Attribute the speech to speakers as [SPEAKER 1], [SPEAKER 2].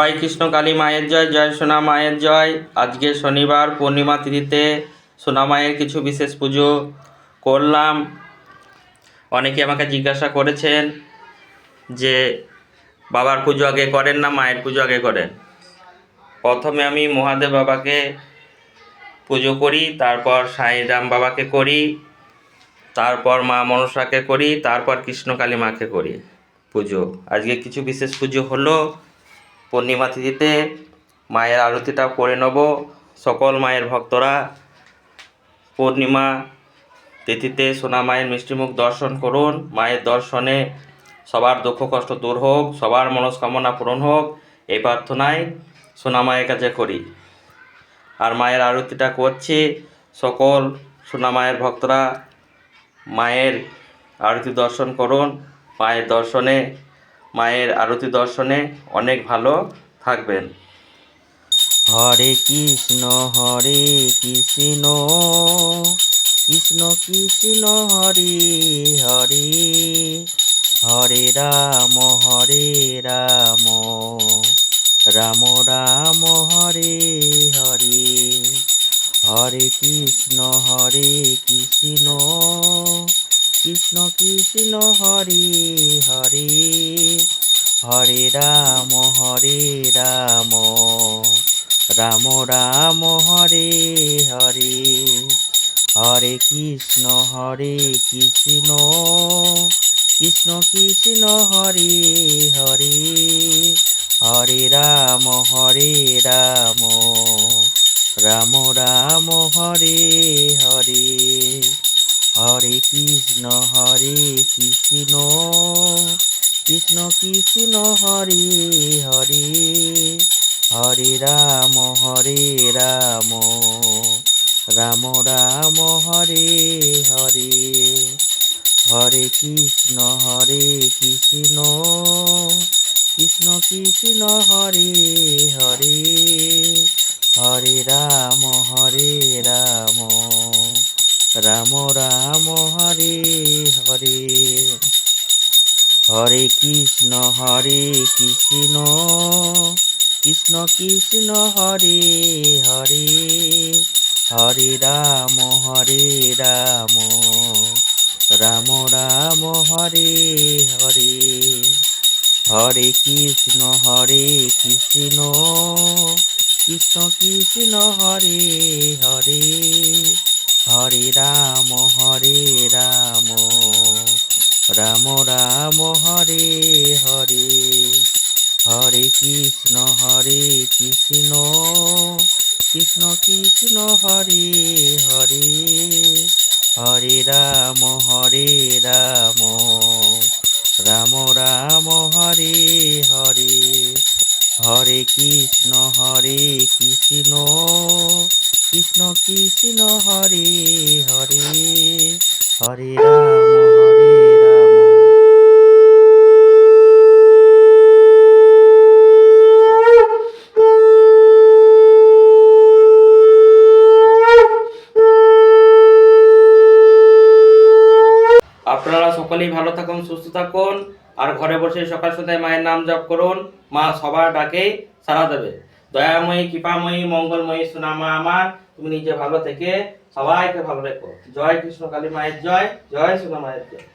[SPEAKER 1] জয় কৃষ্ণ কালী মায়ের জয়, জয় সোনা মায়ের জয়। আজকে শনিবার পূর্ণিমা তিথিতে সোনা মায়ের কিছু বিশেষ পুজো করলাম। অনেকে আমাকে জিজ্ঞাসা করেছেন যে বাবার পুজো আগে করেন না মায়ের পুজো আগে করেন। প্রথমে আমি মহাদেব বাবাকে পুজো করি, তারপর সাইরাম বাবাকে করি, তারপর মা মনসাকে করি, তারপর কৃষ্ণ কালী মাকে করি পুজো। আজকে কিছু বিশেষ পুজো হলো। পূর্ণিমা তিথিতে মায়ের আরতিটা করে নেব। সকল মায়ের ভক্তরা পূর্ণিমা তিথিতে সোনা মায়ের মিষ্টিমুখ দর্শন করুন। মায়ের দর্শনে সবার দুঃখ কষ্ট দূর হোক, সবার মনস্কামনা পূরণ হোক, এই প্রার্থনায় সোনা মায়ের কাছে করি। আর মায়ের আরতিটা করছি। সকল সোনা মায়ের ভক্তরা মায়ের আরতি দর্শন করুন। মায়ের আরতি দর্শনে অনেক ভালো থাকবেন। হরে কৃষ্ণ কৃষ্ণ কৃষ্ণ হরে হরে, হরে রাম রাম রাম হরে হরে, হরে কৃষ্ণ কৃষ্ণ কৃষ্ণ হরে হরে, হরে রাম রাম রাম হরে হরে, হরে কৃষ্ণ কৃষ্ণ কৃষ্ণ হরে হরে, হরে রাম রাম রাম হরে হরে, হরে কৃষ্ণ কৃষ্ণ কৃষ্ণ হরে হরে, হরে রাম রাম রাম হরে হরে, হরে কৃষ্ণ কৃষ্ণ কৃষ্ণ হরে হরে, হরে রাম রাম রাম হরে হরে, হরে কৃষ্ণ কৃষ্ণ কৃষ্ণ হরে হরে, হরে রাম রাম রাম হরে হরে, হরে কৃষ্ণ কৃষ্ণ কৃষ্ণ হরে হরে, হরে রাম রাম রাম হরে হরে, হরে কৃষ্ণ কৃষ্ণ কৃষ্ণ হরে হরে, হরে রাম রাম রাম হরে হরে, হরে কৃষ্ণ কৃষ্ণ কৃষ্ণ হরে হরে, হরে রাম আপনারা সকলেই ভালো থাকুন, সুস্থ থাকুন, আর ঘরে বসে সকাল সন্ধ্যায় মায়ের নাম জপ করুন। মা সবার ডাকেই সাড়া দেবে। দয়াময়ী, কৃপাময়ী, মঙ্গলময়ী সোনা মা আমার, তুমি নিজে ভালো থেকে সবাইকে ভালো রেখো। জয় কৃষ্ণ কালী মায়ের জয়, জয় সোনা মায়ের জয়।